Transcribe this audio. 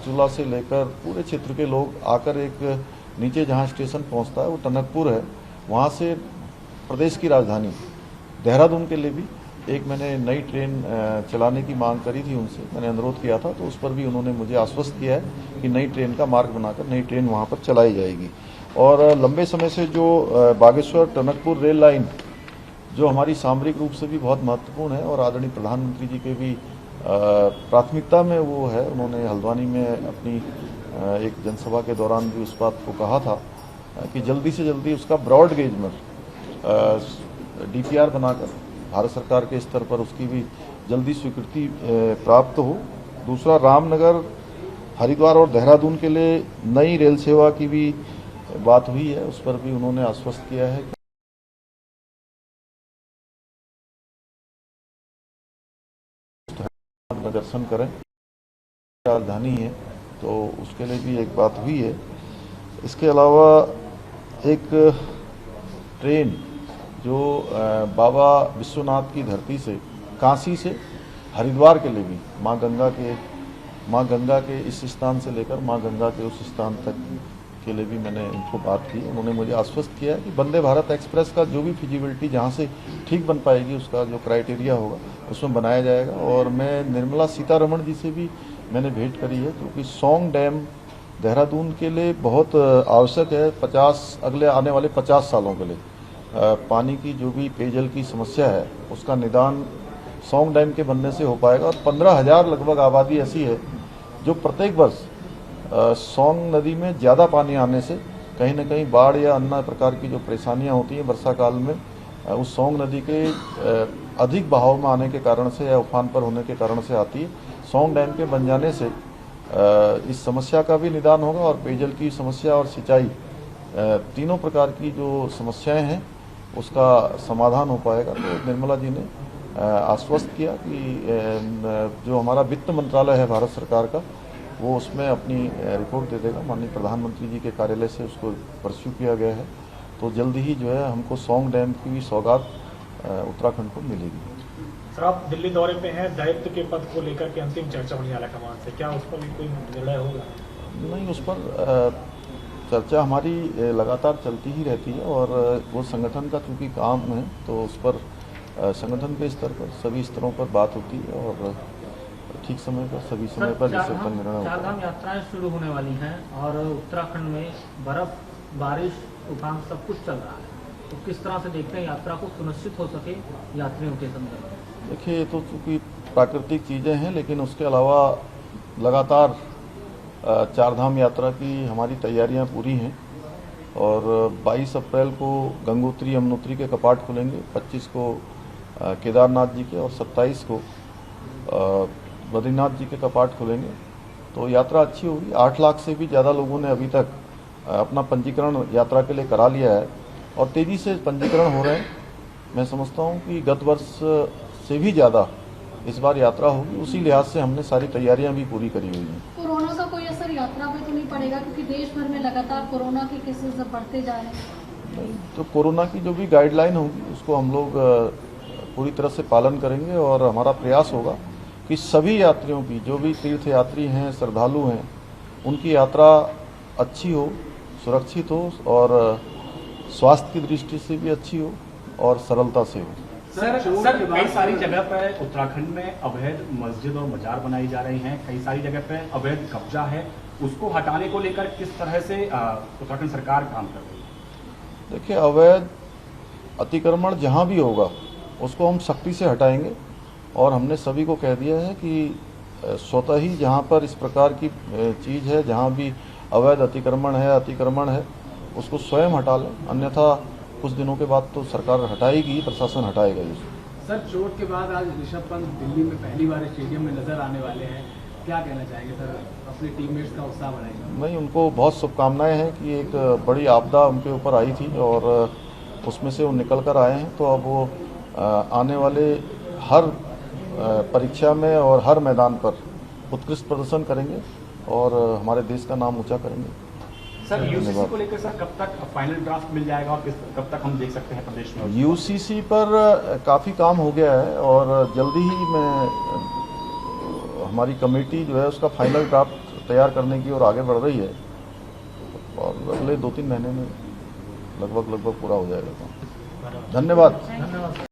धारचूला से लेकर पूरे क्षेत्र के लोग आकर एक नीचे जहाँ स्टेशन पहुँचता है वो टनकपुर है, वहाँ से प्रदेश की राजधानी देहरादून के लिए भी एक मैंने नई ट्रेन चलाने की मांग करी थी उनसे, मैंने अनुरोध किया था, तो उस पर भी उन्होंने मुझे आश्वस्त किया है कि नई ट्रेन का मार्ग बनाकर नई ट्रेन वहाँ पर चलाई जाएगी। और लंबे समय से जो बागेश्वर टनकपुर रेल लाइन जो हमारी सामरिक रूप से भी बहुत महत्वपूर्ण है और आदरणीय प्रधानमंत्री जी के भी प्राथमिकता में वो है, उन्होंने हल्द्वानी में अपनी एक जनसभा के दौरान भी उस बात को कहा था कि जल्दी से जल्दी उसका ब्रॉड गेज में DPR बनाकर भारत सरकार के स्तर पर उसकी भी जल्दी स्वीकृति प्राप्त हो। दूसरा, रामनगर, हरिद्वार और देहरादून के लिए नई रेल सेवा की भी बात हुई है, उस पर भी उन्होंने आश्वस्त किया है कि दर्शन करें, राजधानी है तो उसके लिए भी एक बात हुई है। इसके अलावा एक ट्रेन जो बाबा विश्वनाथ की धरती से काशी से हरिद्वार के लिए भी माँ गंगा के इस स्थान से लेकर माँ गंगा के उस स्थान तक के लिए भी मैंने उनको बात की। उन्होंने मुझे आश्वस्त किया कि वंदे भारत एक्सप्रेस का जो भी फिजिबिलिटी जहाँ से ठीक बन पाएगी उसका जो क्राइटेरिया होगा उसमें बनाया जाएगा। और मैं निर्मला सीतारमण जी से भी मैंने भेंट करी है, क्योंकि सौंग डैम देहरादून के लिए बहुत आवश्यक है। अगले आने वाले 50 सालों के लिए पानी की जो भी पेयजल की समस्या है उसका निदान सौंग डैम के बनने से हो पाएगा। और 15,000 लगभग आबादी ऐसी है जो प्रत्येक वर्ष सौंग नदी में ज़्यादा पानी आने से कहीं न कहीं बाढ़ या अन्य प्रकार की जो परेशानियां होती हैं वर्षा काल में उस सौंग नदी के अधिक बहाव में आने के कारण से या उफान पर होने के कारण से आती है। सौंग डैम के बन जाने से इस समस्या का भी निदान होगा और पेयजल की समस्या और सिंचाई तीनों प्रकार की जो समस्याएं हैं उसका समाधान हो पाएगा। तो निर्मला जी ने आश्वस्त किया कि जो हमारा वित्त मंत्रालय है भारत सरकार का वो उसमें अपनी रिपोर्ट दे देगा। माननीय प्रधानमंत्री जी के कार्यालय से उसको परस्यू किया गया है, तो जल्द ही जो है हमको सौंग डैम की भी सौगात उत्तराखंड को मिलेगी। सर, आप दिल्ली दौरे पे हैं, दायित्व के पद को लेकर के अंतिम चर्चा होने वाला कमान से, क्या उस पर भी कोई निर्णय होगा? नहीं, उस पर चर्चा हमारी लगातार चलती ही रहती है और वो संगठन का चूँकि काम है तो उस पर संगठन के स्तर पर सभी स्तरों पर बात होती है और ठीक समय पर सभी समय पर जिससे निर्णय होता है। चारधाम यात्राएं शुरू होने वाली हैं और उत्तराखंड में बर्फ, बारिश, तूफान सब कुछ चल रहा है, तो किस तरह से देखते हैं यात्रा को सुनिश्चित हो सके यात्रियों के संदर्भ में? देखिए, ये तो चूँकि प्राकृतिक चीज़ें हैं, लेकिन उसके अलावा लगातार चारधाम यात्रा की हमारी तैयारियां पूरी हैं और 22 अप्रैल को गंगोत्री यमुनोत्री के कपाट खुलेंगे, 25 को केदारनाथ जी के और 27 को बद्रीनाथ जी के कपाट खुलेंगे। तो यात्रा अच्छी होगी। 8 लाख से भी ज़्यादा लोगों ने अभी तक अपना पंजीकरण यात्रा के लिए करा लिया है और तेज़ी से पंजीकरण हो रहे हैं। मैं समझता हूँ कि गत वर्ष से भी ज़्यादा इस बार यात्रा होगी, उसी लिहाज से हमने सारी तैयारियां भी पूरी करी हुई हैं। कोरोना का कोई असर यात्रा पे तो नहीं पड़ेगा, क्योंकि देश भर में लगातार कोरोना के केसेस बढ़ते जा रहे हैं? नहीं, तो कोरोना की जो भी गाइडलाइन होगी उसको हम लोग पूरी तरह से पालन करेंगे और हमारा प्रयास होगा कि सभी यात्रियों की, जो भी तीर्थ यात्री हैं, श्रद्धालु हैं, उनकी यात्रा अच्छी हो, सुरक्षित हो और स्वास्थ्य की दृष्टि से भी अच्छी हो और सरलता से हो। सर, कई सारी जगह पर उत्तराखंड में अवैध मस्जिद और मजार बनाई जा रही हैं, कई सारी जगह पर अवैध कब्जा है, उसको हटाने को लेकर किस तरह से उत्तराखंड सरकार काम कर रही है? देखिए, अवैध अतिक्रमण जहां भी होगा उसको हम सख्ती से हटाएंगे और हमने सभी को कह दिया है कि स्वतः ही जहां पर इस प्रकार की चीज़ है, जहां भी अवैध अतिक्रमण है उसको स्वयं हटा लें, अन्यथा कुछ दिनों के बाद तो सरकार हटाएगी, प्रशासन हटाएगा ही। सर, चोट के बाद आज ऋषभ पंत दिल्ली में पहली बार स्टेडियम में नजर आने वाले हैं, क्या कहना चाहेंगे सर? अपने टीममेट्स का उत्साह बढ़ाएंगे? नहीं, उनको बहुत शुभकामनाएं हैं कि एक बड़ी आपदा उनके ऊपर आई थी और उसमें से वो निकल कर आए हैं। तो अब वो आने वाले हर परीक्षा में और हर मैदान पर उत्कृष्ट प्रदर्शन करेंगे और हमारे देश का नाम ऊंचा करेंगे। सर, यूसीसी को लेकर सर कब तक फाइनल ड्राफ्ट मिल जाएगा और कब तक हम देख सकते हैं प्रदेश में? यूसीसी पर काफ़ी काम हो गया है और जल्दी ही हमारी कमेटी जो है उसका फाइनल ड्राफ्ट तैयार करने की और आगे बढ़ रही है और अगले 2-3 महीने में लगभग पूरा हो जाएगा। धन्यवाद। धन्यवाद।